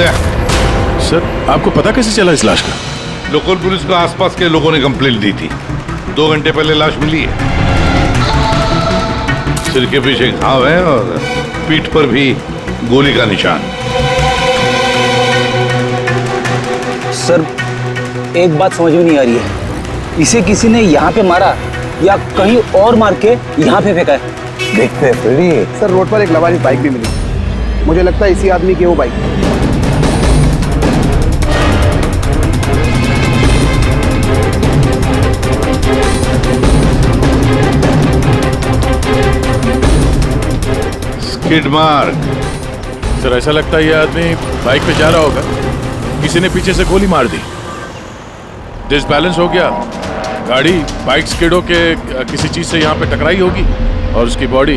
आद्या, sir आपको पता कैसे चला इस लाश का? लोकल पुलिस को आसपास के लोगों ने कंप्लेंट दी थी। 2 घंटे पहले लाश मिली है। सिर के पीछे घाव है और पीठ पर भी गोली का निशान। सर एक बात समझ में नहीं आ रही है, इसे किसी ने यहाँ पे मारा या कहीं और मार के यहाँ पे फेंका है? देखते हैं फ्रेडी। सर रोड पर एक लवारिस बाइक भी मिली, मुझे लगता है इसी आदमी की वो बाइक। Skid mark. सर ऐसा लगता है ये आदमी बाइक पे जा रहा होगा, किसी ने पीछे से गोली मार दी, डिसबैलेंस हो गया, गाड़ी बाइक स्किड होके किसी चीज से यहाँ पे टकराई होगी और उसकी बॉडी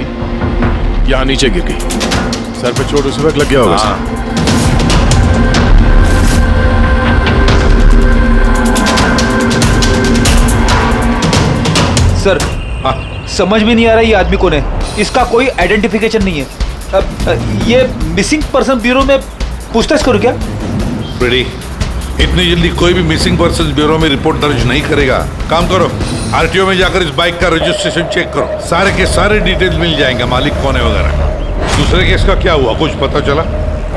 यहाँ नीचे गिर गई। सर पे चोट उसी वक्त लग गया होगा। सर समझ में नहीं आ रहा ये आदमी कौन है, इसका कोई आइडेंटिफिकेशन नहीं है। ये मिसिंग पर्सन ब्यूरो में पूछताछ करूँ क्या? फ्रेडी, इतनी जल्दी कोई भी मिसिंग पर्सन ब्यूरो में रिपोर्ट दर्ज नहीं करेगा। काम करो, आरटीओ में जाकर इस बाइक का रजिस्ट्रेशन चेक करो, सारे के सारे डिटेल्स मिल जाएंगे, मालिक कौन है वगैरह। दूसरे केस का क्या हुआ, कुछ पता चला?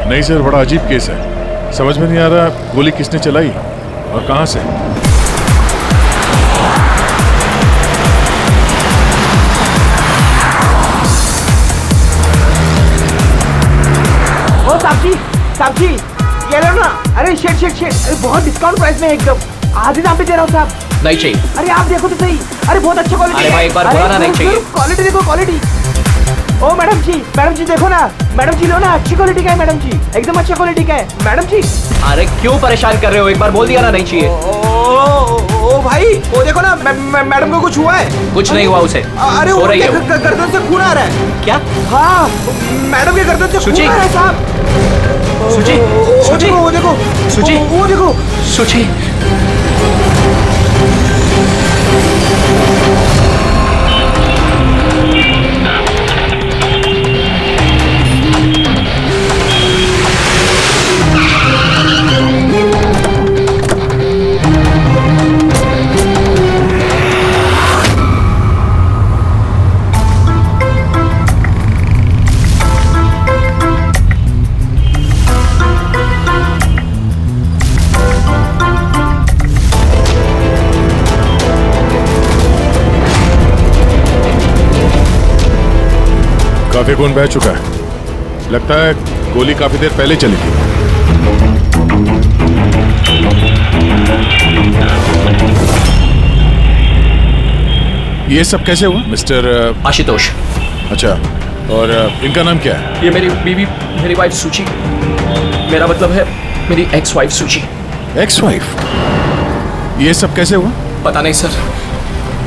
नहीं सर, बड़ा अजीब केस है, समझ में नहीं आ रहा गोली किसने चलाई और कहां से। ओ साक्षी ये लो ना। अरे शेट अरे बहुत डिस्काउंट प्राइस में एकदम आधे दाम पे दे रहा हूँ साहब। नहीं चाहिए। अरे आप देखो तो सही, अरे बहुत अच्छा क्वालिटी है। अरे भाई एक बार बोला ना नहीं चाहिए। क्वालिटी देखो क्वालिटी। ओ मैडम जी देखो ना, मैडम जी लो ना, अच्छी क्वालिटी का है मैडम जी, एकदम अच्छा क्वालिटी का है मैडम जी। अरे क्यों परेशान कर रहे हो, एक बार बोल दिया ना नहीं चाहिए। ओ भाई वो देखो ना, मैडम को कुछ हुआ है? कुछ नहीं हुआ उसे। अरे वो गर्दन से खून आ रहा है। क्या? हाँ मैडम के गर्दन से खून आ रहा है साहब। सुची वो देखो सुची। काफी खून बह चुका है, लगता है गोली काफी देर पहले चली थी। ये सब कैसे हुआ मिस्टर आशुतोष? अच्छा, और इनका नाम क्या है? ये मेरी बीवी, मेरी वाइफ सुची, मेरा मतलब है मेरी एक्स वाइफ सुची। Ex wife? ये सब कैसे हुआ? पता नहीं सर,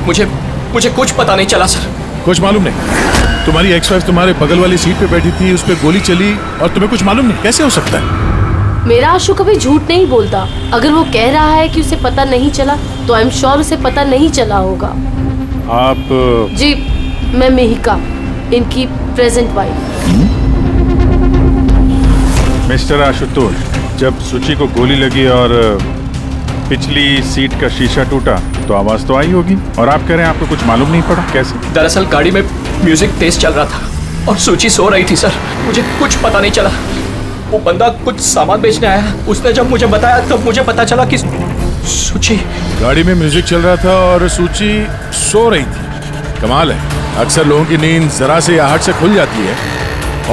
मुझे कुछ पता नहीं चला सर। कुछ मालूम नहीं? तुम्हारी एक्स वाइफ तुम्हारे बगल वाली सीट पे बैठी थी, उस पे गोली चली और तुम्हें कुछ मालूम नहीं? कैसे हो सकता है? मेरा आशु कभी झूठ नहीं बोलता। अगर वो कह रहा है कि उसे पता नहीं चला तो आई एम श्योर उसे पता नहीं चला होगा। आप? जी मैं मेहिका, इनकी प्रेजेंट वाइफ। मिस्टर आशुतोष, जब सुची को गोली लगी और पिछली सीट का शीशा टूटा तो आवाज तो आई होगी, और आप कह रहे हैं आपको कुछ मालूम नहीं पड़ा? कैसे? दरअसल गाड़ी में म्यूजिक तेज चल रहा था और सुची सो रही थी सर, मुझे कुछ पता नहीं चला। वो बंदा कुछ सामान बेचने आया, उसने जब मुझे बताया तब मुझे पता चला कि सुची। गाड़ी में म्यूजिक चल रहा था और सुची सो रही थी। कमाल है, अक्सर लोगों की नींद जरा से आहट से खुल जाती है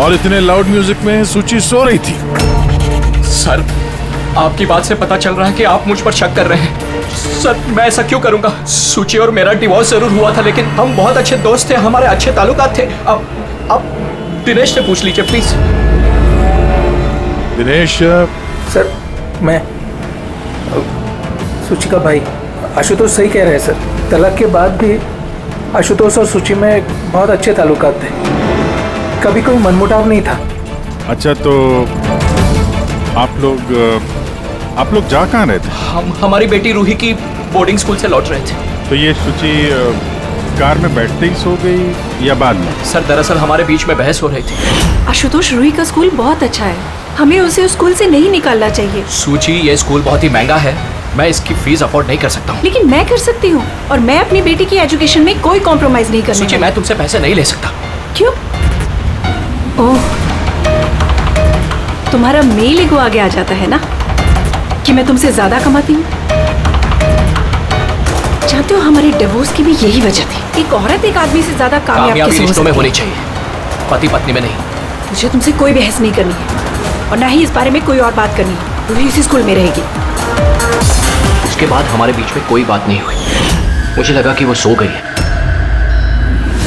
और इतने लाउड म्यूजिक में सुची सो रही थी। सर आपकी बात से पता चल रहा है कि आप मुझ पर शक कर रहे हैं। सर मैं ऐसा क्यों करूंगा? सुची और मेरा डिवोर्स जरूर हुआ था, लेकिन हम बहुत अच्छे दोस्त थे, हमारे अच्छे ताल्लुकात थे। अब दिनेश से पूछ लीजिए प्लीज। दिनेश? सर मैं सुची का भाई। आशुतोष सही कह रहे हैं सर, तलाक के बाद भी आशुतोष और सुची में बहुत अच्छे ताल्लुकात थे, कभी कोई मनमुटाव नहीं था। अच्छा, तो आप लोग जा कहाँ रहे थे? हम हमारी बेटी रूही की बोर्डिंग स्कूल से लौट रहे थे। तो ये सुची कार में बैठते ही सो गई या बाद में? सर दरअसल हमारे बीच में बहस हो रही थी। आशुतोष, रूही का स्कूल बहुत अच्छा है, हमें उसे उस स्कूल से नहीं निकालना चाहिए। सूची, ये स्कूल बहुत ही महंगा है, मैं इसकी फीस अफोर्ड नहीं कर सकता हूँ। लेकिन मैं कर सकती हूँ, और मैं अपनी बेटी की एजुकेशन में कोई कॉम्प्रोमाइज नहीं करने सूची, मैं तुमसे पैसे नहीं ले सकता। क्यों? ओह, तुम्हारा मेल ईगो आगे आ जाता है ना कि मैं तुमसे ज्यादा कमाती हूँ। जानते हो, हमारे डिवोर्स की भी यही वजह थी। एक औरत एक आदमी से ज्यादा कामयाब किसी रिश्तों में होनी चाहिए, पति पत्नी में नहीं। मुझे तुमसे कोई बहस नहीं करनी है, और ना ही इस बारे में कोई और बात करनी है। रूही इसी स्कूल में रहेगी। उसके बाद हमारे बीच में कोई बात नहीं हुई, मुझे लगा कि वो सो गई है।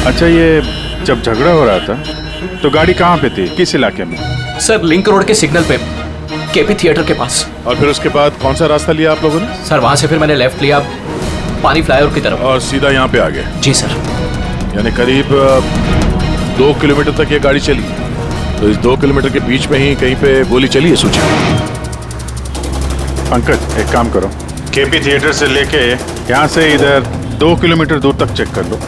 अच्छा, ये जब झगड़ा हो रहा था तो गाड़ी कहाँ पे थी, किस इलाके में? सर लिंक रोड के सिग्नल पे, केपी थिएटर के पास। और फिर उसके बाद कौन सा रास्ता लिया आप लोगों ने? सर वहां से फिर मैंने लेफ्ट लिया पानी फ्लाईओवर की तरफ, और सीधा यहाँ पे आ गए? जी सर। यानी करीब 2 किलोमीटर तक ये गाड़ी चली, तो इस 2 किलोमीटर के बीच में ही कहीं पे गोली चली है सूची? पंकज, एक काम करो, केपी थिएटर से लेके यहाँ से इधर 2 किलोमीटर दूर तक चेक कर लो,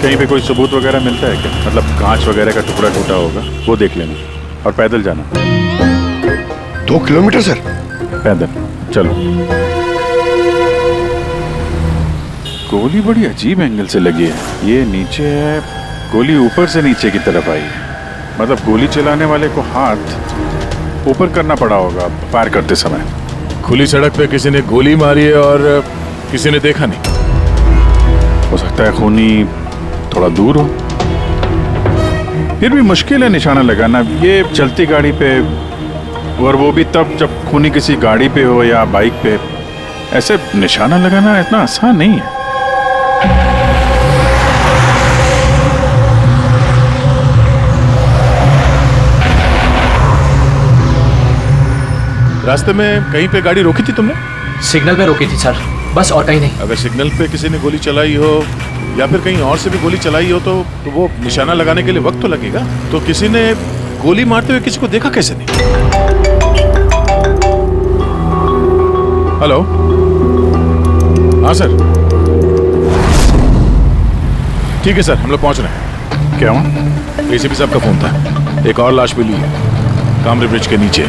कहीं पे कोई सबूत वगैरह मिलता है क्या? मतलब कांच वगैरह का टुकड़ा टूटा होगा, वो देख लेना, और पैदल जाना। 2 किलोमीटर सर? पैदल चलो। गोली बड़ी अजीब एंगल से लगी है, ये नीचे है, गोली ऊपर से नीचे की तरफ आई है। मतलब गोली चलाने वाले को हाथ ऊपर करना पड़ा होगा फायर करते समय। खुली सड़क पे किसी ने गोली मारी है और किसी ने देखा नहीं। हो सकता है खूनी थोड़ा दूर हो, फिर भी मुश्किल है निशाना लगाना ये चलती गाड़ी पे, और वो भी तब जब खूनी किसी गाड़ी पे हो या बाइक पे। ऐसे निशाना लगाना इतना आसान नहीं है। रास्ते में कहीं पे गाड़ी रोकी थी तुमने? सिग्नल पे रोकी थी सर, बस और कहीं नहीं। अगर सिग्नल पे किसी ने गोली चलाई हो या फिर कहीं और से भी गोली चलाई हो तो वो निशाना लगाने के लिए वक्त तो लगेगा। तो किसी ने गोली मारते हुए किसी को देखा कैसे नहीं? हेलो, हाँ सर, ठीक है सर, हम लोग पहुंच रहे हैं। क्या हुआ? एसीपी साहब का फोन था, एक और लाश मिली है कामरे ब्रिज के नीचे।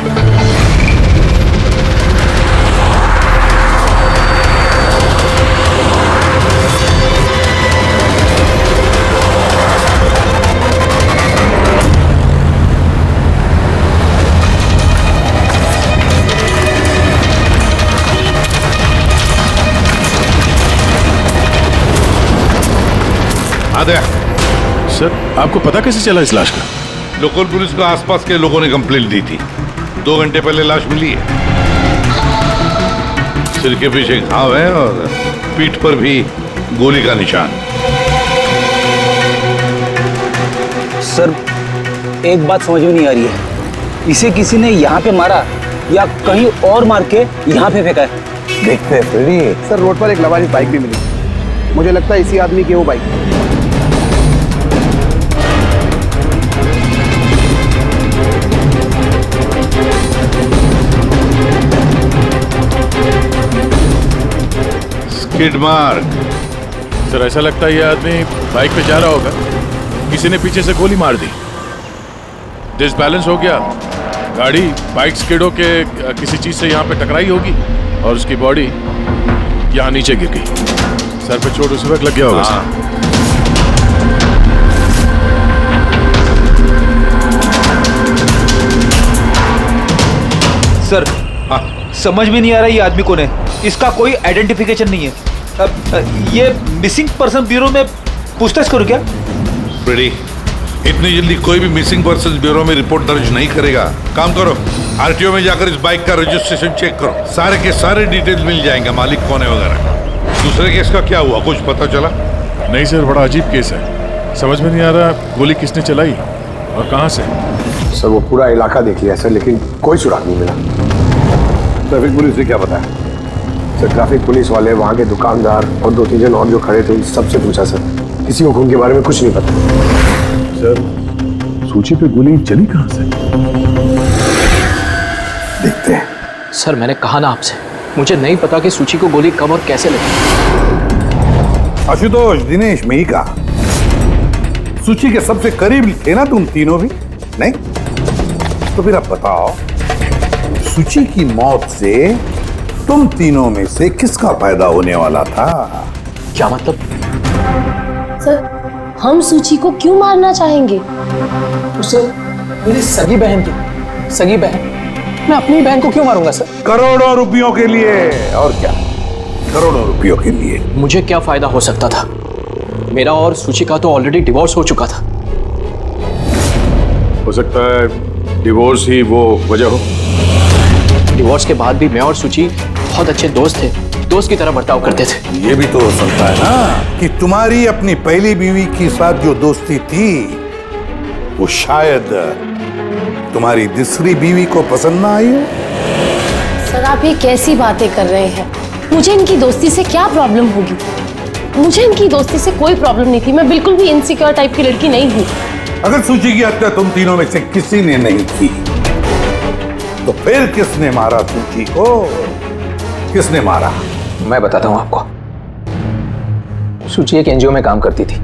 सर, आपको पता कैसे चला इस लाश का? लोकल पुलिस को आसपास के लोगों ने कंप्लेंट दी थी, 2 घंटे पहले लाश मिली है। सिर के पीछे घाव है और पीठ पर भी गोली का निशान। सर, एक बात समझ में नहीं आ रही है, इसे किसी ने यहाँ पे मारा या कहीं और मार के यहाँ पे फेंका है? देखते हैं फ्रेडी। सर, रोड पर एक लवारिस बाइक भी मिली, मुझे लगता है इसी आदमी की वो बाइक। Skid mark. सर ऐसा लगता है ये आदमी बाइक पे जा रहा होगा, किसी ने पीछे से गोली मार दी, डिसबैलेंस हो गया, गाड़ी बाइक स्किडो के किसी चीज से यहाँ पे टकराई होगी और उसकी बॉडी यहाँ नीचे गिर गई। सर पे चोट उसी वक्त लग गया होगा। सर, समझ में नहीं आ रहा ये आदमी कौन है, इसका कोई आइडेंटिफिकेशन नहीं है। ये मिसिंग पर्सन ब्यूरो में पूछताछ करूं क्या? फ्रेडी, इतनी जल्दी कोई भी मिसिंग पर्सन ब्यूरो में रिपोर्ट दर्ज नहीं करेगा। काम करो, आरटीओ में जाकर इस बाइक का रजिस्ट्रेशन चेक करो, सारे के सारे डिटेल्स मिल जाएंगे, मालिक कौन है वगैरह। दूसरे केस का क्या हुआ, कुछ पता चला? नहीं सर, बड़ा अजीब केस है, समझ में नहीं आ रहा गोली किसने चलाई और कहां से। सर वो पूरा इलाका देख लिया सर, लेकिन कोई सुराग नहीं मिला। ट्रैफिक पुलिस ने क्या बताया? सर ट्रैफिक पुलिस वाले, वहाँ के दुकानदार और 2-3 जन और जो खड़े थे उन सबसे पूछा सर, किसी को खून के बारे में कुछ नहीं पता। सर सूची पे गोली चली कहाँ से? देखते हैं। सर मैंने कहा ना आपसे, मुझे नहीं पता कि सूची को गोली कब और कैसे लगी। आशुतोष, दिनेश, मेहिका, सूची के सबसे करीब थे ना तुम तीनों भी? नहीं? तो फिर अब बताओ, सूची की मौत से तुम तीनों में से किसका फायदा होने वाला था? क्या मतलब? सर, हम सूची को क्यों मारना चाहेंगे? तो सर, मेरी सगी बहन थी, सगी बहन। मैं अपनी बहन को क्यों मारूंगा सर? करोड़ों रुपयों के लिए। और क्या? करोड़ों रुपयों के लिए। मुझे क्या फायदा हो सकता था? मेरा और सूची का तो ऑलरेडी डिवोर्स हो चुका था। हो सकता है डिवोर्स ही वो वजह हो। डिवोर्स के बाद भी मैं और सूची बहुत अच्छे दोस्त थे, दोस्त की तरह बर्ताव करते थे। ये भी तो हो सकता है ना कि तुम्हारी अपनी पहली बीवी के साथ जो दोस्ती थी वो शायद तुम्हारी दूसरी बीवी को पसंद ना आई हो। सर, आप ये कैसी बातें कर रहे हैं? मुझे इनकी दोस्ती से क्या प्रॉब्लम होगी? मुझे इनकी दोस्ती से कोई प्रॉब्लम नहीं थी। मैं बिल्कुल भी इनसिक्योर टाइप की लड़की नहीं हूँ। अगर सूची की हत्या तुम तीनों में से किसी ने नहीं की तो फिर किसने मारा सूची को? किसने मारा? मैं बताता हूँ आपको। सूची एक एनजीओ में काम करती थी।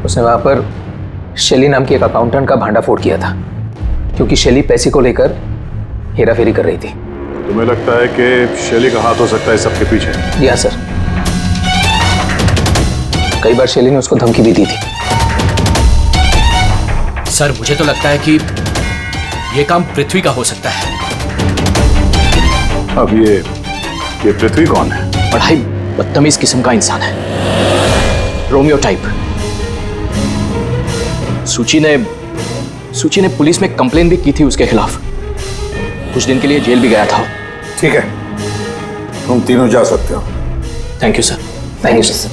उसने वहां पर शैली नाम की एक अकाउंटेंट का भांडाफोड़ किया था, क्योंकि शैली पैसे को लेकर हेराफेरी कर रही थी। तुम्हें लगता है कि शैली का हाथ हो सकता है सबके पीछे? जी हाँ सर, कई बार शैली ने उसको धमकी भी दी थी। सर, मुझे तो लगता है कि ये काम पृथ्वी का हो सकता है। अब ये पृथ्वी कौन है? बड़ा ही बदतमीज किस्म का इंसान है, रोमियो टाइप। सूची ने पुलिस में कंप्लेन भी की थी उसके खिलाफ। कुछ दिन के लिए जेल भी गया था। ठीक है, तुम तीनों जा सकते हो। Thank you sir. Thank you sir.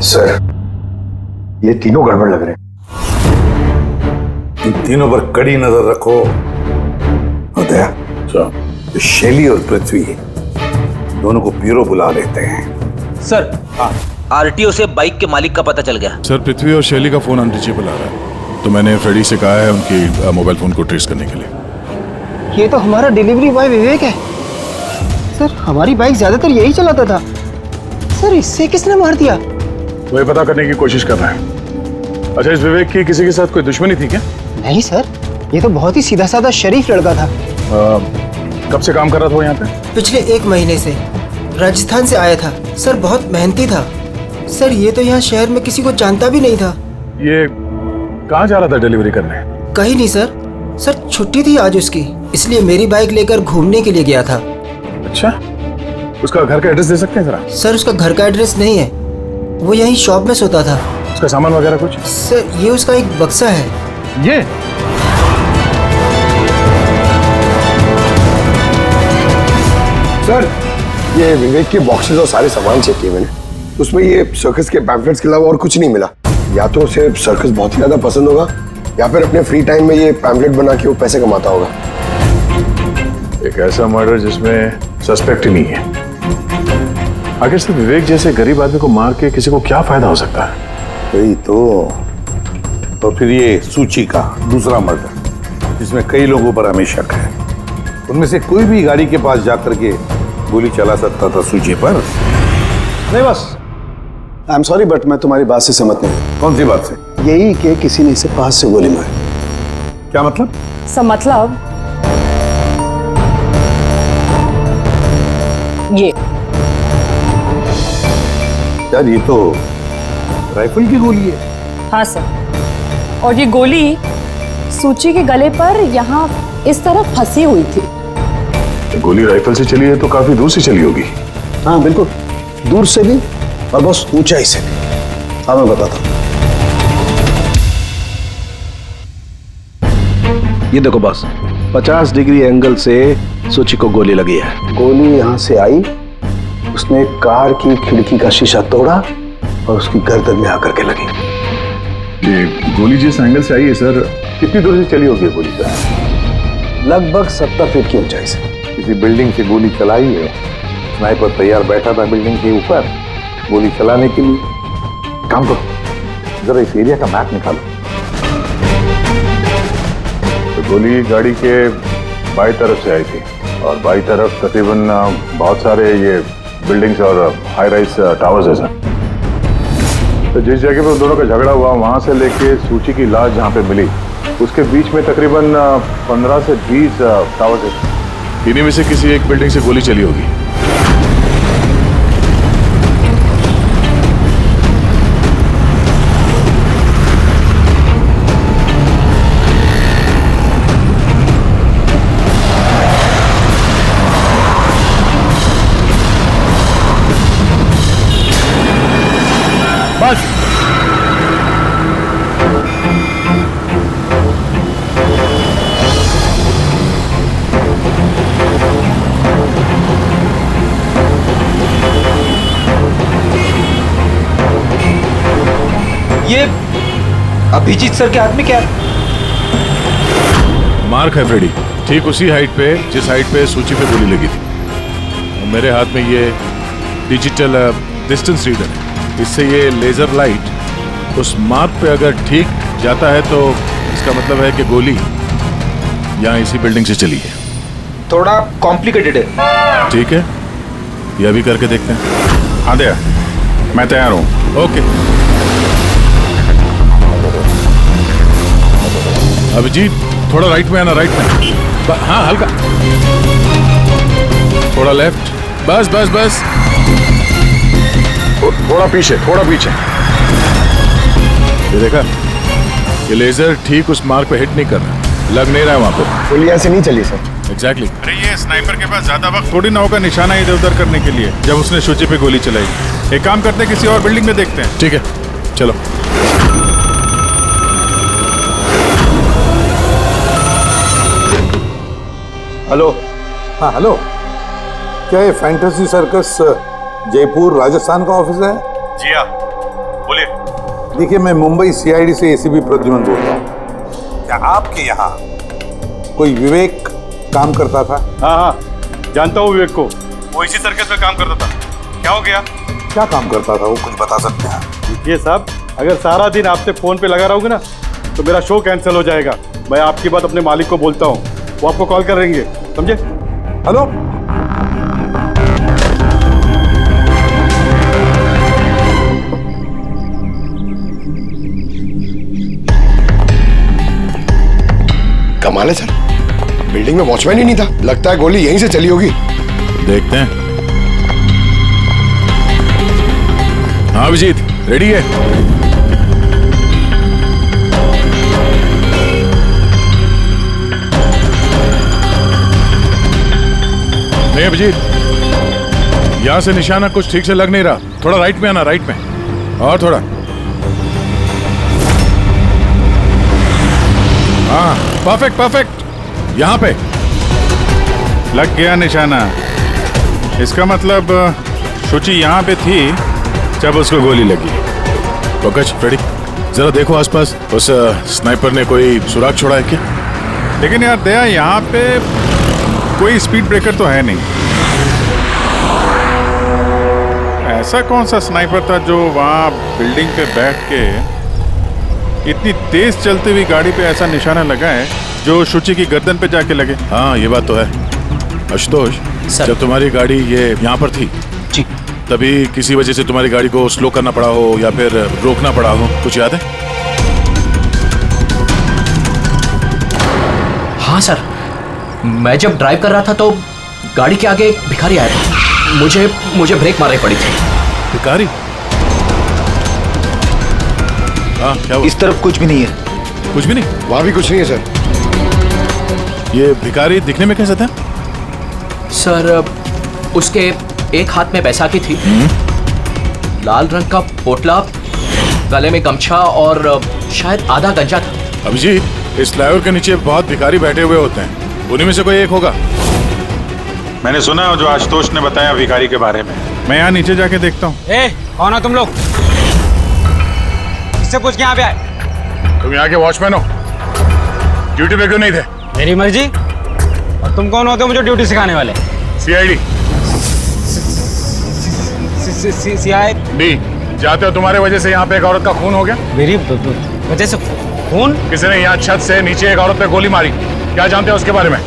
Sir, ये तीनों गड़बड़ लग रहे हैं। इन तीनों पर कड़ी नजर रखो। उदया, तो शैली और पृथ्वी दोनों को ब्यूरो बुला लेते हैं। सर, आरटीओ से बाइक के मालिक का पता चल गया। सर, पृथ्वी और शैली का फोन अनरीचेबल आ रहा है, तो मैंने फ्रेडी से कहा है उनकी मोबाइल फोन को ट्रेस करने के लिए। ये तो हमारा डिलीवरी बॉय विवेक है। सर, हमारी बाइक ज्यादातर यही चलाता था। सर, इससे किसने मार दिया? वही पता करने की कोशिश कर रहे हैं। अच्छा, इस विवेक की किसी के साथ कोई दुश्मनी थी क्या? नहीं सर, ये तो बहुत ही सीधा साधा शरीफ लड़का था। कब से काम कर रहा था वो यहाँ पे? पिछले 1 महीने से। राजस्थान से आया था। सर, बहुत मेहनती था। सर, ये तो यहाँ शहर में किसी को जानता भी नहीं था। ये कहाँ जा रहा था डिलीवरी करने? कहीं नहीं सर। सर, छुट्टी थी आज उसकी, इसलिए मेरी बाइक लेकर घूमने के लिए गया था। अच्छा, उसका घर का एड्रेस दे सकते हैं जरा? सर, उसका घर का एड्रेस नहीं है, वो यहीं शॉप में सोता था। उसका सामान वगैरह कुछ? सर, ये उसका एक बक्सा है। ये? सर, ये विवेक के बॉक्सेस और सारे सामान चेक किए मैंने, उसमें ये सर्कस के पैम्फलेट्स के अलावा और कुछ नहीं मिला। या तो उसे सर्कस बहुत ही ज्यादा पसंद होगा, या फिर अपने फ्री टाइम में ये पैम्फलेट बना के वो पैसे कमाता होगा। एक ऐसा मर्डर जिसमें सस्पेक्ट ही नहीं है। आखिर से विवेक जैसे गरीब आदमी को मार के किसी को क्या फायदा हो सकता है? वही तो फिर ये सूची का दूसरा मर्डर जिसमें कई लोगों पर हमें शक है, उनमें से कोई भी गाड़ी के पास जाकर के गोली चला सकता था सूची पर? नहीं बस, आई एम सॉरी बट मैं तुम्हारी बात से सहमत नहीं। कौन सी बात से? यही कि किसी ने इसे पास से गोली मारी। क्या मतलब? मतलब ये यार, ये तो राइफल की गोली है। हाँ सर, और ये गोली सूची के गले पर यहाँ इस तरह फंसी हुई थी। गोली राइफल से चली है तो काफी दूर से चली होगी। हाँ बिल्कुल, दूर से भी और बस ऊंचाई से भी। हाँ मैं बताता हूँ। ये देखो बस, 50 डिग्री एंगल से सूची को गोली लगी है। गोली यहाँ से आई, उसने कार की खिड़की का शीशा तोड़ा और उसकी गर्दन में आकर के लगी। ये गोली जिस एंगल से आई है सर, कितनी दूर से चली होगी गोली सर? लगभग 70 फीट की ऊंचाई से। किसी बिल्डिंग से गोली चलाई है। स्नाइपर तैयार बैठा था बिल्डिंग के ऊपर गोली चलाने के लिए। काम करो, जरा इस एरिया का मैप निकालो। तो गोली गाड़ी के बाएं तरफ से आई थी और बाई तरफ तकरीबन बहुत सारे ये बिल्डिंग्स और हाई राइज टावर्स है सर। तो जिस जगह पे उन दोनों का झगड़ा हुआ वहां से लेके सूची की लाश जहां पे मिली उसके बीच में तकरीबन 15 से 20 टावर्स है। इन्हीं में से किसी एक बिल्डिंग से गोली चली होगी। बस ये अभिजीत सर के हाथ में क्या है? मार्क है फ्रेडी, ठीक उसी हाइट पे जिस हाइट पे सूची पे गोली लगी थी। और मेरे हाथ में ये डिजिटल डिस्टेंस रीडर है। इससे ये लेजर लाइट उस मार्क पे अगर ठीक जाता है तो इसका मतलब है कि गोली यहाँ इसी बिल्डिंग से चली है। थोड़ा कॉम्प्लिकेटेड है। ठीक है, ये अभी करके देखते हैं। हाँ दया, मैं तैयार हूँ। ओके अभिजीत, थोड़ा राइट में आना, राइट में। हाँ हल्का, थोड़ा लेफ्ट, बस बस बस। थोड़ा पीछे, थोड़ा पीछे। ये देखा, ये लेजर ठीक उस मार्क पे हिट नहीं कर रहा, लग नहीं रहा है वहां पे। गोली यहाँ से नहीं चली सर। एग्जैक्टली। अरे ये स्नाइपर के पास ज्यादा वक्त थोड़ी ना होगा निशाना इधर उधर करने के लिए जब उसने सूची पे गोली चलाई। एक काम करते हैं, किसी और बिल्डिंग में देखते हैं। ठीक है, चलो। हेलो। हाँ हेलो, क्या ये फैंटेसी सर्कस जयपुर राजस्थान का ऑफिस है? जी हाँ, बोलिए। देखिए, मैं मुंबई सीआईडी से एसीपी प्रद्युमन बोल रहा हूँ। क्या आपके यहाँ कोई विवेक काम करता था? हाँ हाँ, जानता हूँ विवेक को। वो इसी सर्कस में काम करता था। क्या हो गया? क्या काम करता था वो, कुछ बता सकते हैं? देखिए साहब, अगर सारा दिन आपसे फोन पे लगा रहोगे ना तो मेरा शो कैंसिल हो जाएगा। मैं आपकी बात अपने मालिक को बोलता हूँ, वो आपको कॉल करेंगे, समझे? हेलो। कमाल है सर, बिल्डिंग में वॉचमैन ही नहीं था। लगता है गोली यहीं से चली होगी। देखते हैं। हाँ अभिजीत, रेडी है? नहीं अभिजीत, यहां से निशाना कुछ ठीक से लग नहीं रहा। थोड़ा राइट में आना, राइट में, और थोड़ा। हाँ परफेक्ट परफेक्ट, यहां पे लग गया निशाना। इसका मतलब शुचि यहाँ पे थी जब उसको गोली लगी। पंकज, फ्रेडी, जरा देखो आसपास, उस स्नाइपर ने कोई सुराग छोड़ा है क्या? लेकिन यार दया, यहाँ पे कोई स्पीड ब्रेकर तो है नहीं। ऐसा कौन सा स्नाइपर था जो वहाँ बिल्डिंग पे बैठ के इतनी तेज चलती हुई गाड़ी पे ऐसा निशाना लगाए जो शुचि की गर्दन पे जाके लगे? हाँ ये बात तो है। आशुतोष, जब तुम्हारी गाड़ी ये यहाँ पर थी जी, तभी किसी वजह से तुम्हारी गाड़ी को स्लो करना पड़ा हो या फिर रोकना पड़ा हो, कुछ याद है? हाँ सर, मैं जब ड्राइव कर रहा था तो गाड़ी के आगे एक भिखारी आया था। मुझे ब्रेक मारनी पड़ी थी। भिखारी? हाँ क्या हुआ? इस तरफ कुछ भी नहीं है। कुछ भी नहीं? वहां भी कुछ नहीं है सर। ये भिखारी दिखने में कैसा था? सर, उसके एक हाथ में बैसाखी थी, लाल रंग का पोटला, गले में गमछा और शायद आधा गंजा था। अभिजीत, इस फ्लाईओवर के नीचे बहुत भिखारी बैठे हुए होते हैं, उन्हीं में से कोई एक होगा। मैंने सुना जो आशुतोष ने बताया भिखारी के बारे में। मैं यहाँ नीचे जाके देखता हूँ। कौन हो तुम लोग? इससे पूछ के यहाँ पे आए? तुम यहाँ के वॉचमैन हो? ड्यूटी पे क्यों नहीं थे? मेरी मर्जी। और तुम कौन होते हो मुझे ड्यूटी सिखाने वाले? सीआईडी। सीआईडी? जाते हो, तुम्हारे वजह से यहाँ पे एक औरत का खून हो गया। मेरी वजह से खून? किसी ने यहाँ छत से नीचे एक औरत पे गोली मारी, क्या जानते हो उसके बारे में?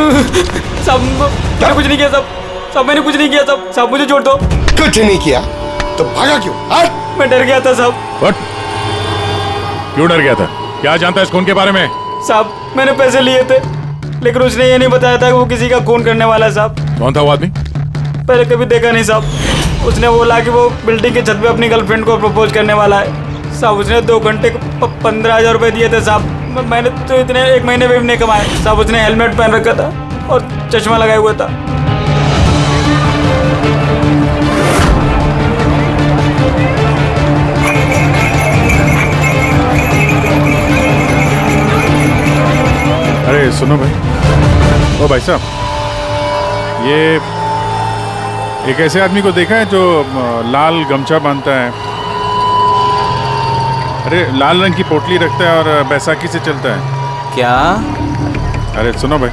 सब मैंने कुछ नहीं किया सब मैंने कुछ नहीं किया सब मुझे छोड़ दो। कुछ नहीं किया तो भागा क्यों? मैं डर गया था साहब। What? क्यों डर गया था? क्या जानता है इस खून के बारे में? साहब मैंने पैसे लिए थे लेकिन उसने ये नहीं बताया था कि वो किसी का खून करने वाला है साहब। कौन था वो आदमी? पहले कभी देखा नहीं साहब। उसने बोला कि वो बिल्डिंग की छत पे अपनी गर्लफ्रेंड को प्रपोज करने वाला है साहब। उसने 2 घंटे को 15,000 रुपए दिए थे साहब। मैंने तो इतने 1 महीने में भी नहीं कमाए साहब। उसने हेलमेट पहन रखा था और चश्मा लगाया हुआ था। अरे सुनो भाई, ओ भाई साहब, ये एक ऐसे आदमी को देखा है जो लाल गमछा बांधता है, अरे लाल रंग की पोटली रखता है और बैसाखी से चलता है? क्या? अरे सुनो भाई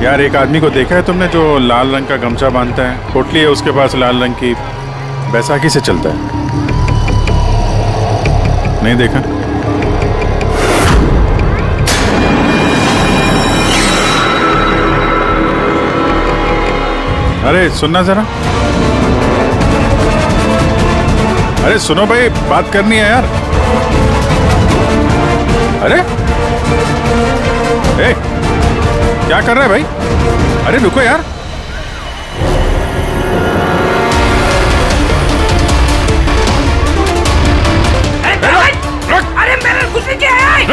यार, एक आदमी को देखा है तुमने जो लाल रंग का गमछा बांधता है, पोटली है उसके पास लाल रंग की, बैसाखी से चलता है? नहीं देखा? अरे सुनना जरा, अरे सुनो भाई, बात करनी है यार। अरे ए, क्या कर रहा है भाई? अरे रुको यार। अरे मेरे कुछ नहीं किया है।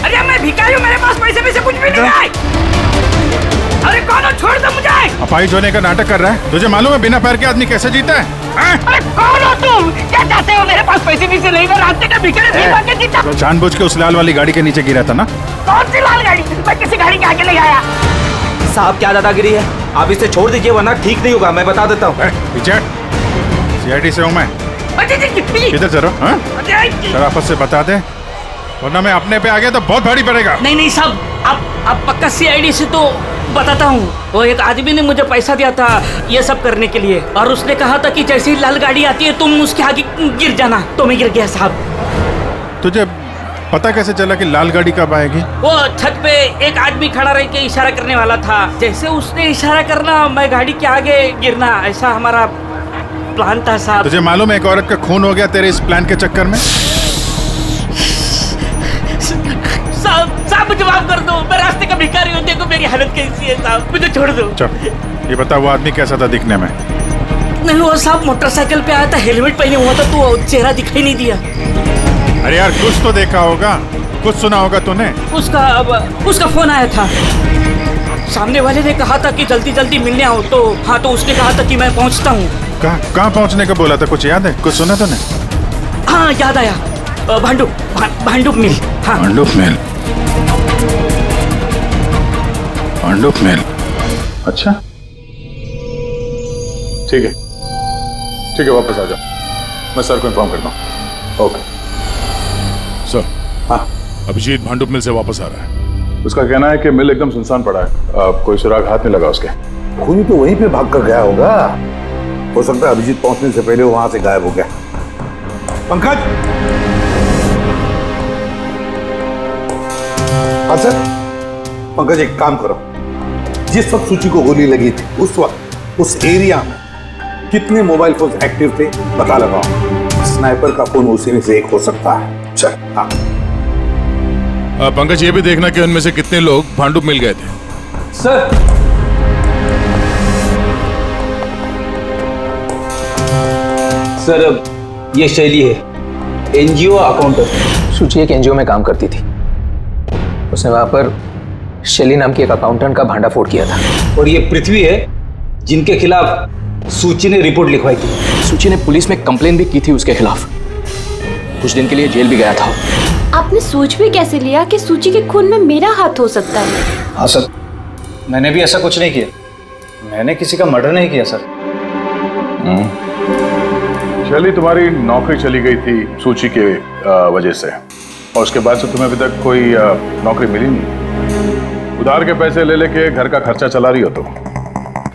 अरे मैं भिखारी हूँ, मेरे पास पैसे कुछ भी नहीं है। अरे कौन हो? छोड़ दो मुझे। अपाहिज होने का नाटक कर रहा है। तुझे मालूम है बिना पैर के आदमी कैसे जीता है? अरे कौन हो तुम? क्या चाहते हो? मेरे पास पैसे नहीं से नहीं, मैं रास्ते का भिखारी नहीं बन के जीता। तो जानबूझ के उस लाल वाली गाड़ी के नीचे गिरा था ना? कौन सी लाल गाड़ी? मैं किसी गाड़ी के आगे ले आया। साहब क्या दादागिरी है? आप इसे छोड़ दीजिए वरना ठीक नहीं होगा, मैं बता देता हूँ। CID से हूँ मैं। किधर जरा शराफत से बता दे, वरना मैं अपने पे आ गया तो बहुत भारी पड़ेगा। नहीं साहब, आप पक्का CID से तो बताता हूँ। वो एक आदमी ने मुझे पैसा दिया था ये सब करने के लिए, और उसने कहा था कि जैसे ही लाल गाड़ी आती है तुम उसके आगे गिर जाना। तो मैं गिर गया साहब। तुझे पता कैसे चला कि लाल गाड़ी कब आएगी? वो छत पे एक आदमी खड़ा रह के इशारा करने वाला था। जैसे उसने इशारा करना मैं गाड़ी के आगे गिरना, ऐसा हमारा प्लान था साहब। तुझे मालूम है एक औरत का खून हो गया तेरे इस प्लान के चक्कर में? साहब मुझे माफ कर दो, मैं रास्ते का भिखारी हूँ। देखो मेरी हालत कैसी है साहब, मुझे छोड़ दो। चल ये बता, वो आदमी कैसा था दिखने में? नहीं वो साहब मोटरसाइकिल पे आया था, हेलमेट पहने हुआ था, तो चेहरा दिखाई नहीं दिया। अरे यार कुछ तो देखा होगा, कुछ सुना होगा तूने? उसका फोन आया था। सामने वाले ने कहा था कि जल्दी जल्दी मिलने आओ। तो हाँ, तो उसने कहा था कि मैं पहुँचता हूँ। कहाँ पहुँचने का बोला था? कुछ याद है? कुछ सुना तूने? हाँ याद आया, भांडुप मिल। हाँ भांडुप मिल। अच्छा ठीक है वापस आ जाओ, मैं सर को इन्फॉर्म करता हूँ। Okay sir. हाँ अभिजीत भांडुप मिल से वापस आ रहा है। उसका कहना है कि मिल एकदम सुनसान पड़ा है, कोई सुराग हाथ नहीं लगा उसके। खूनी तो वहीं पे भाग कर गया होगा, हो सकता है अभिजीत पहुंचने से पहले वहां से गायब हो गया। पंकज, हाँ सर। पंकज एक काम करो, जिस वक्त सूची को गोली लगी थी उस वक्त उस एरिया में कितने मोबाइल फोन एक्टिव थे पता लगाओ। स्नाइपर का फोन उसी में से एक हो सकता है। चल हाँ। पंकज ये भी देखना कि उनमें से कितने लोग भांडुप मिल गए थे। सर ये शैली है, NGO अकाउंटेंट। सूची एक NGO में काम करती थी। उसने वहां पर शैली नाम की एक अकाउंटेंट का भांडाफोड़ किया था। और ये पृथ्वी है जिनके खिलाफ सूची ने रिपोर्ट लिखवाई थी। सूची ने पुलिस में कंप्लेन भी की थी उसके खिलाफ। कुछ दिन के लिए जेल भी गया था। आपने सोच भी कैसे लिया कि सूची के खून में मेरा हाथ हो सकता है? हाँ सर, मैंने भी ऐसा कुछ नहीं किया। मैंने किसी का मर्डर नहीं किया सर। शैली तुम्हारी नौकरी चली गई थी सूची के वजह से, और उसके बाद से तुम्हें अभी तक कोई नौकरी मिली नहीं। उधार के पैसे ले लेके घर का खर्चा चला रही हो तुम।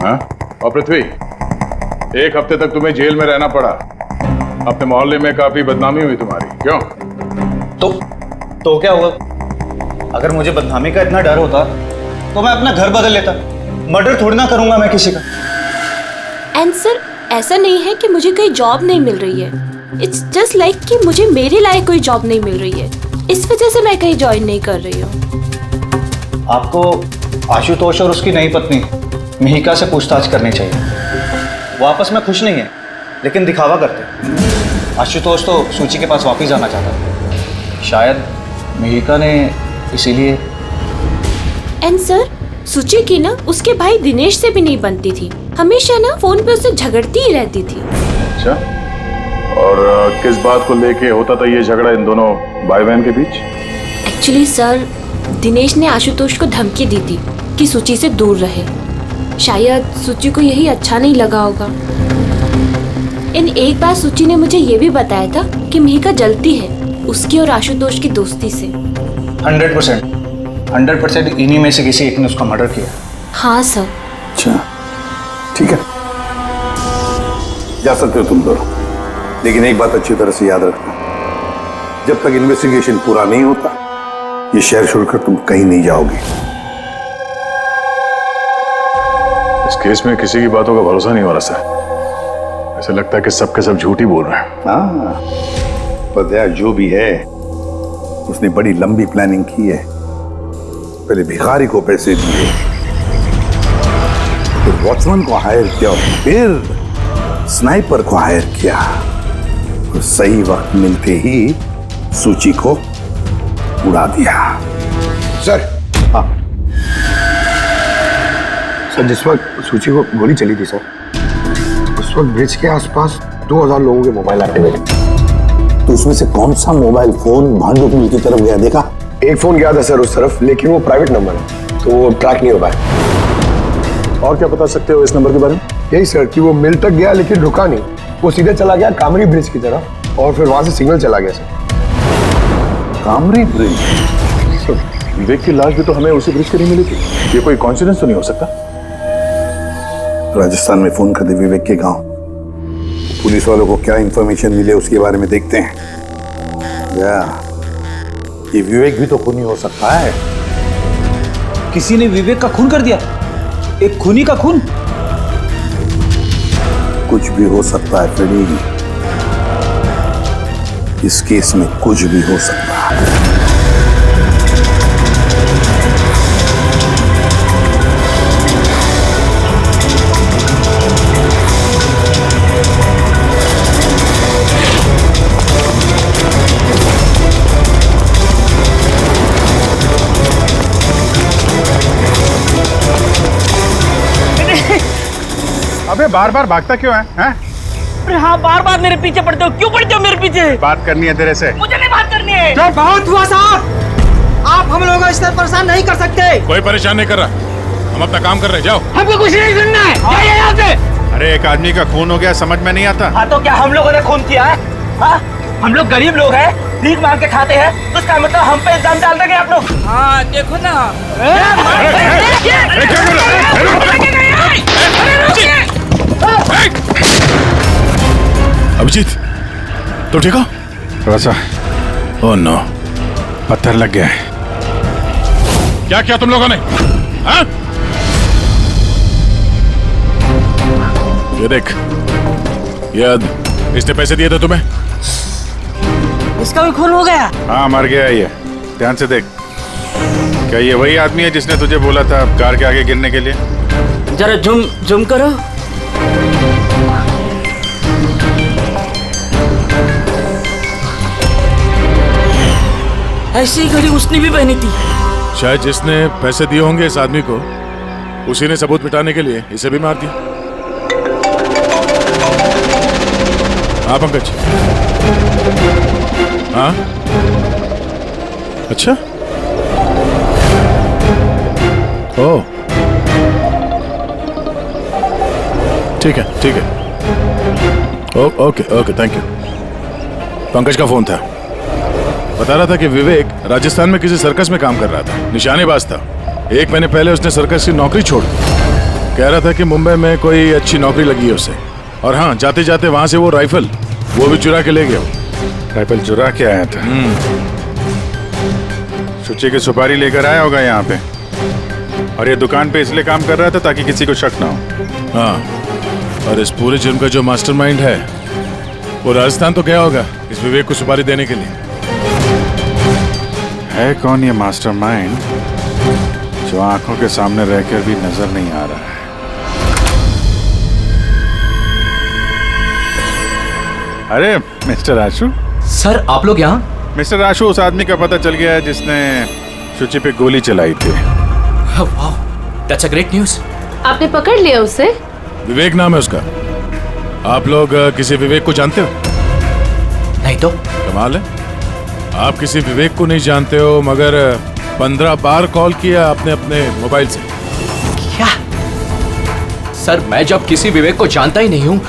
हाँ? और पृथ्वी, 1 हफ्ते तक तुम्हें जेल में रहना पड़ा। अपने मोहल्ले में काफी बदनामी हुई तुम्हारी। क्यों? तो क्या हुआ? अगर मुझे बदनामी का इतना डर होता तो मैं अपना घर बदल लेता। मर्डर थोड़ी ना करूंगा मैं किसी का। एंड सर, ऐसा नहीं है कि मुझे कोई जॉब नहीं मिल रही है। इट्स जस्ट लाइक कि मुझे मेरे लायक कोई जॉब नहीं मिल रही है, इस वजह से मैं कहीं ज्वाइन नहीं कर रही हूँ। आपको आशुतोष और उसकी नई पत्नी मिहिका से पूछताछ करनी चाहिए। वो आपस में खुश नहीं है, लेकिन दिखावा करते। आशुतोष तो सूची के पास वापस जाना चाहता है, शायद मिहिका ने इसीलिए। एंड सर, सूची की ना उसके भाई दिनेश से भी नहीं बनती थी, हमेशा ना फोन पे उससे झगड़ती ही रहती थी। अच्छा, और किस बात को लेके होता था ये झगड़ा इन दोनों भाई बहन के बीच? एक्चुअली सर, दिनेश ने आशुतोष को धमकी दी थी कि सूची से दूर रहे। शायद सूची को यही अच्छा नहीं लगा होगा। एक बार सूची ने मुझे ये भी बताया था कि मिहिका जलती है उसकी और आशुतोष की दोस्ती से। 100% इन्हीं में से किसी एक ने उसका मर्डर किया। हाँ सर। अच्छा, ठीक है, जा सकते हो तुम दोनों, लेकिन एक बात अच्छी तरह से याद रखना, जब तक इन्वेस्टिगेशन पूरा नहीं होता ये शहर छोड़कर तुम कहीं नहीं जाओगे। इस केस में किसी की बातों का भरोसा नहीं हो रहा सर। ऐसा लगता है कि सबके सब झूठ ही बोल रहे हैं। हाँ, पता है, जो भी है उसने बड़ी लंबी प्लानिंग की है। पहले भिखारी को पैसे दिए, फिर वॉचमैन को हायर किया, फिर स्नाइपर को हायर किया, और सही वक्त मिलते ही सूची को उड़ा दिया। सर, हाँ सर, जिस वक्त सूची को गोली चली थी सर, उस वक्त ब्रिज के आसपास 2000 लोगों के मोबाइल एक्टिवेट थे। तो उसमें से कौन सा मोबाइल फोन भांडू पुल की तरफ गया, देखा? एक फोन गया था सर उस तरफ, लेकिन वो प्राइवेट नंबर है तो वो ट्रैक नहीं हो पाया। और क्या बता सकते हो इस नंबर के बारे में? यही सर कि वो मिल तक गया लेकिन रुका नहीं, वो सीधे चला गया कामरी ब्रिज की तरफ और फिर वहां से सिग्नल चला गया सर। कामरी ब्रिज? विवेक की लाश भी तो हमें उसी ब्रिज के नहीं मिली थी। ये कोई कॉन्सिडेंस तो नहीं हो सकता? राजस्थान में फोन कर दे विवेक के गांव, पुलिस वालों को क्या इंफॉर्मेशन मिले उसके बारे में देखते हैं। ये विवेक भी तो खूनी हो सकता है। किसी ने विवेक का खून कर दिया? एक खूनी का खून? कुछ भी हो सकता है फ्रेडी, इस केस में कुछ भी हो सकता है। अबे बार बार भागता क्यों है? हैं? अरे हाँ, बार बार मेरे पीछे पड़ते हो, क्यों पड़ते हो मेरे पीछे? बात करनी है तेरे से। मुझे नहीं बात करनी है। तो बहुत हुआ साहब, आप हम लोगों को इस तरह परेशान नहीं कर सकते। कोई परेशान नहीं कर रहा, हम अपना काम कर रहे हैं, जाओ। हमको कुछ नहीं सुनना है, जाइए यहाँ से। अरे एक आदमी का खून हो गया, समझ में नहीं आता? हाँ तो क्या हम लोगों ने खून किया है? हाँ, हम लोग गरीब लोग हैं, भीख मांग के खाते हैं, तो उसका मतलब हम पे इल्जाम डाल देंगे आप लोग? हाँ देखो ना। अभिजीत, तो ठीक हो? थोड़ा सा। ओह नो, पत्थर लग गया है। क्या किया तुम लोगों ने? हाँ? ये देख, इसने पैसे दिए थे तुम्हें? इसका भी खून हो गया? हाँ, मर गया है ये। ध्यान से देख, क्या ये वही आदमी है जिसने तुझे बोला था कार के आगे गिरने के लिए? जरा जूम करो। ऐसी घड़ी उसने भी पहनी थी। शायद जिसने पैसे दिए होंगे इस आदमी को, उसी ने सबूत मिटाने के लिए इसे भी मार दिया। हाँ पंकज। हाँ, अच्छा, ओह ठीक है ठीक है, okay okay, thank you. Pankaj का फोन था, बता रहा था कि विवेक राजस्थान में किसी सर्कस में काम कर रहा था, निशानेबाज था। 1 महीने पहले उसने सर्कस की नौकरी छोड़ दी। कह रहा था कि मुंबई में कोई अच्छी नौकरी लगी है उसे, और हाँ, जाते जाते वहां से वो राइफल वो भी चुरा के ले गया। राइफल चुरा के आया था? सूची की सुपारी लेकर आया होगा यहाँ पे। और ये दुकान पे इसलिए काम कर रहा था ताकि किसी को शक ना हो। हाँ, और इस पूरे जुर्म का जो मास्टरमाइंड है वो राजस्थान तो गया होगा इस विवेक को सुपारी देने के लिए। है कौन ये मास्टरमाइंड जो आंखों के सामने रहकर भी नजर नहीं आ रहा है? अरे मिस्टर आशु। सर आप लोग यहाँ? मिस्टर आशु उस आदमी का पता चल गया है जिसने शुचि पे गोली चलाई थी। वाह, दैट्स अ ग्रेट न्यूज़। आपने पकड़ लिया उसे? विवेक नाम है उसका। आप लोग किसी विवेक को जानते हो? नहीं तो। कमाल है, आप किसी विवेक को नहीं जानते हो मगर 15 बार कॉल किया आपने अपने मोबाइल से। क्या? सर मैं जब किसी विवेक को जानता ही नहीं हूँ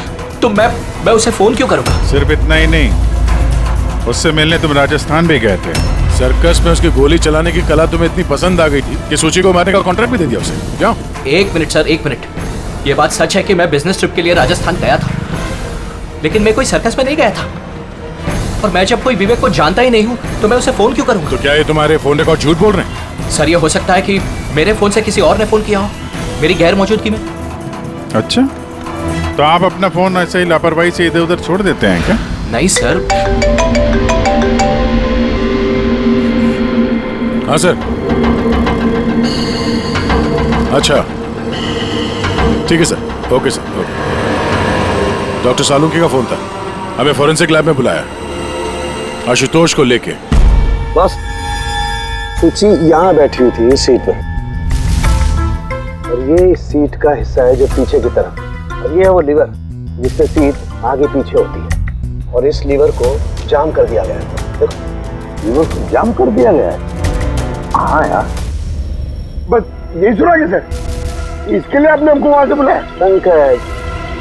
तो मैं उसे फोन क्यों करूँगा? सिर्फ इतना ही नहीं, उससे मिलने तुम राजस्थान भी गए थे। सर्कस में उसकी गोली चलाने की कला तुम्हें इतनी पसंद आ गई थी कि सूची को मारने का कॉन्ट्रैक्ट भी दे दिया उसे। क्या? एक मिनट सर, एक मिनट। ये बात सच है कि मैं बिजनेस ट्रिप के लिए राजस्थान गया था, लेकिन मैं कोई सर्कस में नहीं गया था। और मैं जब कोई विवेक को जानता ही नहीं हूँ तो मैं उसे फोन क्यों करूँगा? तो क्या ये तुम्हारे फोन रिकॉर्ड झूठ बोल रहे हैं? सर ये हो सकता है कि मेरे फोन से किसी और ने फोन किया हो मेरी गैर मौजूदगी में। अच्छा, तो आप अपना फोन ऐसे ही लापरवाही से इधर उधर छोड़ देते हैं क्या? नहीं सर। हाँ सर। अच्छा ठीक है sir, okay sir, okay. Doctor Salunkhe का फोन था, हमें फोरेंसिक लैब में बुलाया आशुतोष को लेके। बस सूची यहाँ बैठी हुई थी इस सीट पे, और ये इस सीट का हिस्सा है जो पीछे की तरफ, और ये है वो लीवर जिससे सीट आगे पीछे होती है, और इस लीवर को जाम कर दिया गया है। देखो, लीवर को जाम कर दिया गया है। हाँ यार, बस यही सुना कैसे? इसके लिए आपने हमको वहां से बुलाया? पंकज,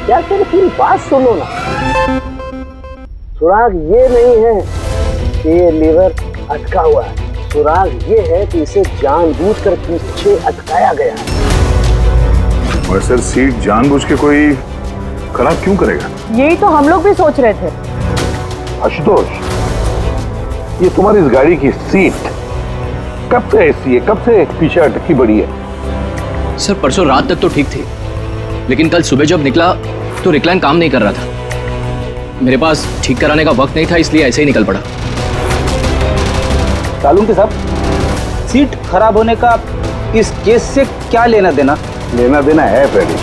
क्या तेरी पूरी बात सुनो ना। सुराग ये नहीं है कि ये लीवर अटका हुआ है, सुराग ये है कि इसे जानबूझकर पीछे अटकाया गया है। और सर सीट जानबूझ के कोई खराब क्यों करेगा? यही तो हम लोग भी सोच रहे थे। आशुतोष, ये तुम्हारी इस गाड़ी की सीट कब से ऐसी है, कब से पीछे अटकी पड़ी है? सर परसों रात तक तो ठीक थी, लेकिन कल सुबह जब निकला तो रिक्लाइन काम नहीं कर रहा था। मेरे पास ठीक कराने का वक्त नहीं था, इसलिए ऐसे ही निकल पड़ा। सालुंकी साहब, सीट खराब होने का इस केस से क्या लेना देना? लेना देना है फ्रेडी,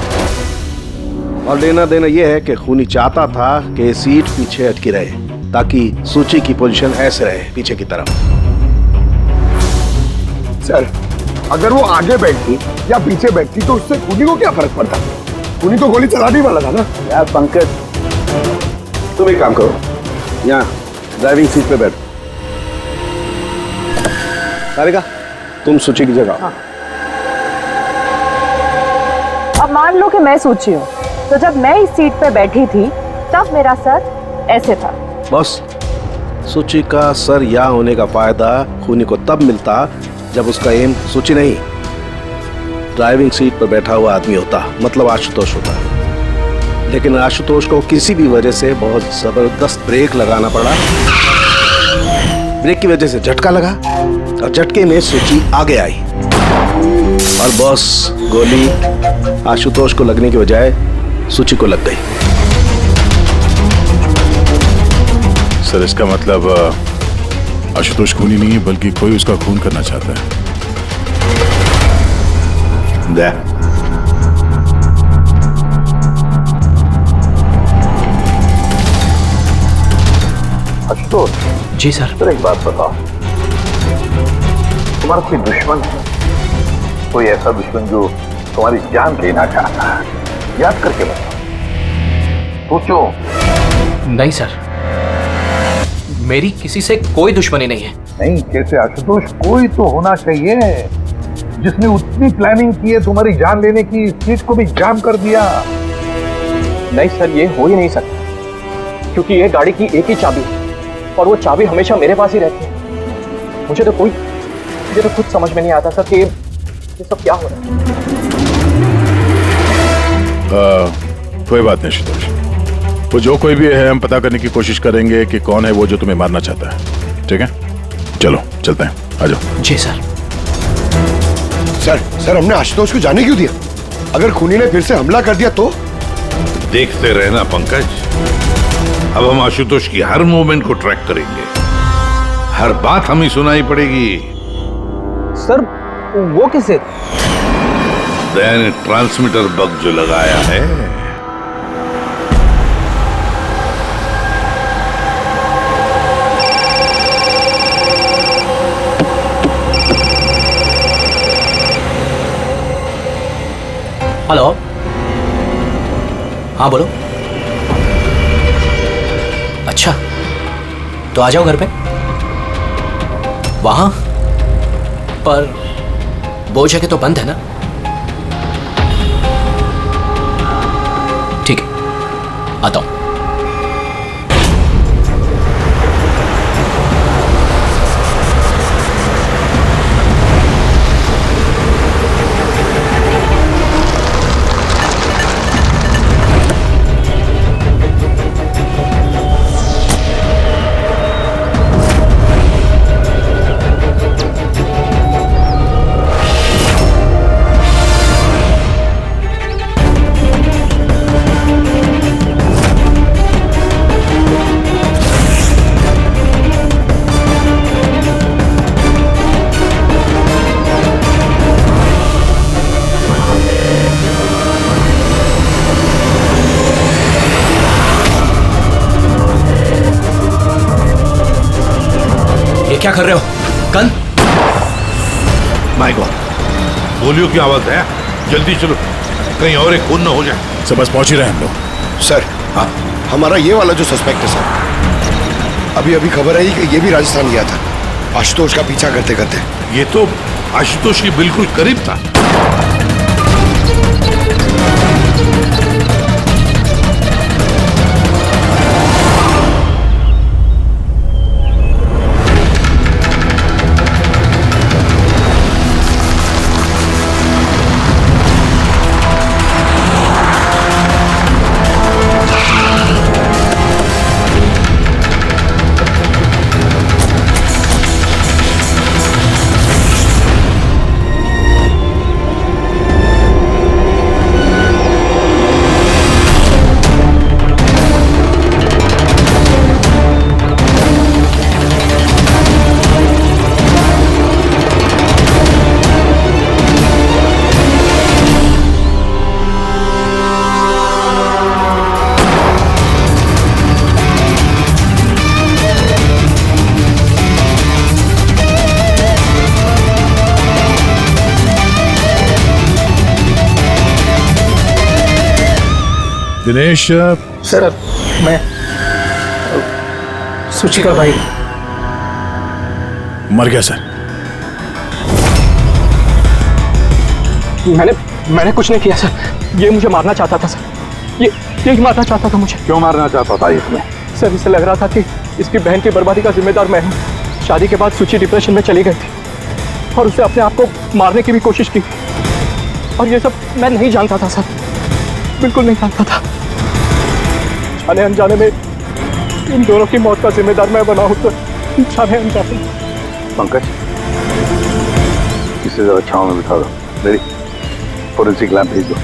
और लेना देना यह है कि खूनी चाहता था कि सीट पीछे अटकी रहे ताकि सूची की पोजीशन ऐसे रहे पीछे की तरफ। सर अगर वो आगे बैठती या पीछे बैठती तो उससे खूनी को क्या फर्क पड़ता? खूनी तो गोली चलाने वाला था ना। यार पंकज, तुम एक काम करो, यहाँ ड्राइविंग सीट पे बैठो। सारिका, तुम सूची की जगह। हाँ। अब मान लो कि मैं सूची हूँ, तो जब मैं इस सीट पे बैठी थी तब मेरा सर ऐसे था। बस सूची का सर यहाँ होने का फायदा खूनी को तब मिलता जब उसका एम सूची नहीं, ड्राइविंग सीट पर बैठा हुआ आदमी होता, मतलब आशुतोष होता। लेकिन आशुतोष को किसी भी वजह से बहुत जबरदस्त ब्रेक लगाना पड़ा। ब्रेक की वजह से झटका लगा और झटके में सूची आगे आई, और बॉस गोली आशुतोष को लगने की बजाय सूची को लग गई। सर इसका मतलब आशुतोष खूनी नहीं है, बल्कि कोई उसका खून करना चाहता है। आशुतोष। जी सर। सर एक बात बताओ, तुम्हारा कोई दुश्मन है? कोई ऐसा दुश्मन जो तुम्हारी जान लेना चाहता है? याद करके बताओ, सोचो। नहीं सर, मेरी किसी से कोई दुश्मनी नहीं है। नहीं कैसे आशुतोष, कोई तो होना चाहिए जिसने उतनी प्लानिंग की है तुम्हारी जान लेने की, सीट को भी जाम कर दिया। नहीं सर, ये हो ही नहीं सकता, क्योंकि ये गाड़ी की एक ही चाबी है और वो चाबी हमेशा मेरे पास ही रहती है। मुझे तो खुद समझ में नहीं आता सर कि ये सब क्या हो रहा है। कोई बात नहीं आशुतोष, वो जो कोई भी है हम पता करने की कोशिश करेंगे कि कौन है वो जो तुम्हें मारना चाहता है। ठीक है, चलो चलते हैं, आ जाओ। जी सर। सर हमने आशुतोष को जाने क्यों दिया? अगर खूनी ने फिर से हमला कर दिया तो? देखते रहना पंकज, अब हम आशुतोष की हर मूवमेंट को ट्रैक करेंगे, हर बात हमें सुनाई पड़ेगी। सर वो किसे? दया ने ट्रांसमीटर बग जो लगाया है। हेलो, हाँ बोलो। अच्छा, तो आ जाओ घर पे। वहां पर वो जगह तो बंद है ना? ठीक है, आता हूं। क्या कर रहे हो? गन? माय गॉड, गोलियों की आवाज है। जल्दी चलो, कहीं और एक खून न हो जाए। सब बस पहुंच ही रहे हैं हम लोग। सर हाँ, हमारा ये वाला जो सस्पेक्ट है सर, अभी खबर आई कि ये भी राजस्थान गया था आशुतोष का पीछा करते करते। ये तो आशुतोष के बिल्कुल करीब था। दिनेश सर, मैं सूची का भाई। मर गया सर। मैंने कुछ नहीं किया सर। ये मुझे मारना चाहता था सर। ये मारना चाहता था मुझे। क्यों मारना चाहता था इसमें? सर इसे लग रहा था कि इसकी बहन की बर्बादी का जिम्मेदार मैं हूँ। शादी के बाद सूची डिप्रेशन में चली गई थी और उसने अपने आप को मारने की भी कोशिश की, और ये सब मैं नहीं जानता था सर, बिल्कुल नहीं जानता था। जाने अनजाने में इन दोनों की मौत का जिम्मेदार मैं बना हूं तो जाने अनजाने। पंकज, इसे जरा छांव में बिठा दो। मेरी फोरेंसिक लैब भेज दो।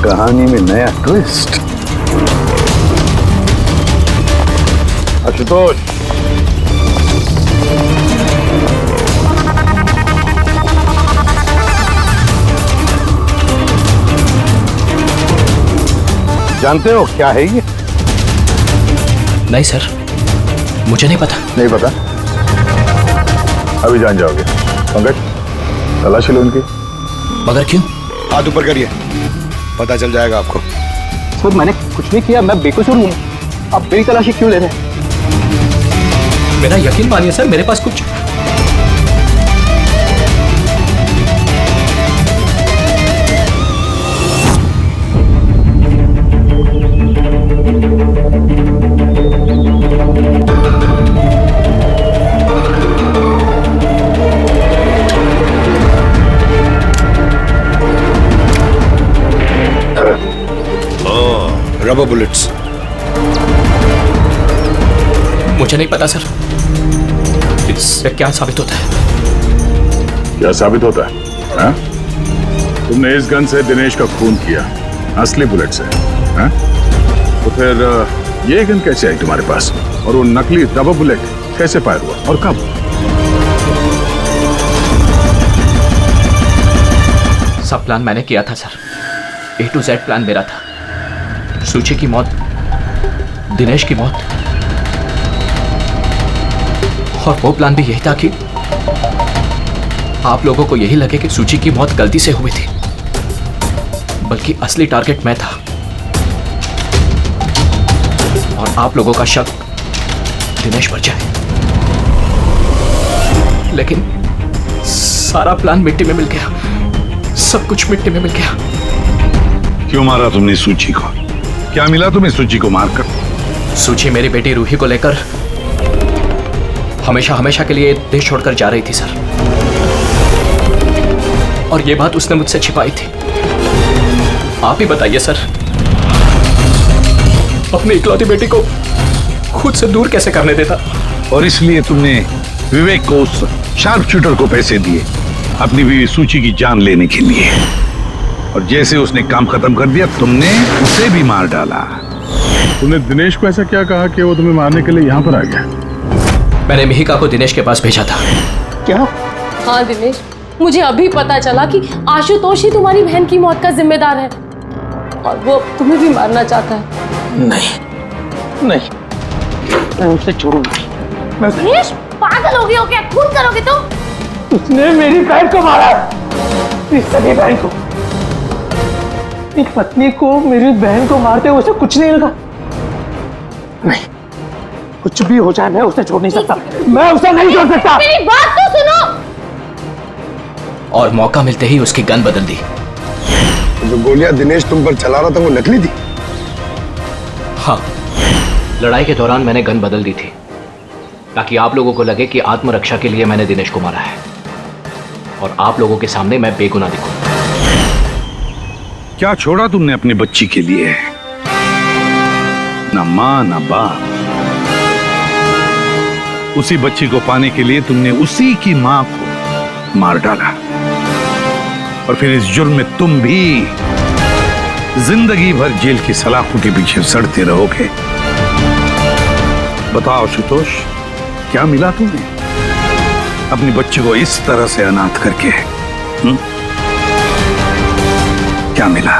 कहानी में नया ट्विस्ट। आशुतोष, जानते हो क्या है ये? नहीं सर, मुझे नहीं पता। नहीं पता? अभी जान जाओगे। पंकज, तलाशी लो इनकी। मगर क्यों? हाथ ऊपर करिए, पता चल जाएगा आपको। सर मैंने कुछ नहीं किया, मैं बेकसूर हूँ। आप मेरी तलाशी क्यों ले रहे हैं? मेरा यकीन मानिए सर, मेरे पास कुछ रबर बुलेट्स। मुझे नहीं पता सर, इससे क्या साबित होता है? क्या साबित होता है? हाँ? तुमने इस गन से दिनेश का खून किया, असली बुलेट से। हाँ? तो फिर ये गन कैसे आई तुम्हारे पास? और वो नकली रबर बुलेट कैसे फायर हुआ और कब? सब प्लान मैंने किया था sir, A to Z plan मेरा था। सूची की मौत, दिनेश की मौत, और वो प्लान भी यही था कि आप लोगों को यही लगे कि सूची की मौत गलती से हुई थी, बल्कि असली टारगेट मैं था और आप लोगों का शक दिनेश पर जाए। लेकिन सारा प्लान मिट्टी में मिल गया, सब कुछ मिट्टी में मिल गया। क्यों मारा तुमने सूची को? क्या मिला तुम्हें सूची को मारकर? सूची मेरी बेटी रूही को लेकर हमेशा हमेशा के लिए देश छोड़कर जा रही थी सर, और ये बात उसने मुझसे छिपाई थी। आप ही बताइए सर, अपनी इकलौती बेटी को खुद से दूर कैसे करने देता? और इसलिए तुमने विवेक को, उस शार्प शूटर को पैसे दिए अपनी बीवी सूची की जान लेने के लिए, और जैसे उसने काम खत्म कर दिया तुमने उसे भी मार डाला। तुमने दिनेश को ऐसा क्या कहा कि वो तुम्हें मारने के लिए यहाँ पर आ गया? मैंने मिहिका को दिनेश के पास भेजा था। क्या? हाँ दिनेश, मुझे अभी पता चला कि आशुतोष ही तुम्हारी बहन की मौत का जिम्मेदार है और वो तुम्हें भी मारना चाहता है। नहीं नहीं, मैं उसे छोड़ूंगा। दिनेश, पागल हो गए हो क्या? खून करोगे तुम? उसने मेरी बहन को मारा, मेरी सगी बहन को। एक पत्नी को मेरी बहन को मारते हुए उसे कुछ नहीं लगा। नहीं, कुछ भी हो जाए मैं उसे छोड़ नहीं सकता, मैं उसे नहीं छोड़ सकता। मेरी बात तो सुनो। और मौका मिलते ही उसकी गन बदल दी। जो गोलियां दिनेश तुम पर चला रहा था वो नकली थी? हाँ, लड़ाई के दौरान मैंने गन बदल दी थी ताकि आप लोगों को लगे कि आत्मरक्षा के लिए मैंने दिनेश को मारा है और आप लोगों के सामने मैं बेगुनाह दिखूं। क्या छोड़ा तुमने अपनी बच्ची के लिए? ना मां ना बाप। उसी बच्ची को पाने के लिए तुमने उसी की मां को मार डाला, और फिर इस जुर्म में तुम भी जिंदगी भर जेल की सलाखों के पीछे सड़ते रहोगे। बताओ आशुतोष, क्या मिला तुम्हें अपनी बच्ची को इस तरह से अनाथ करके? क्या मिला?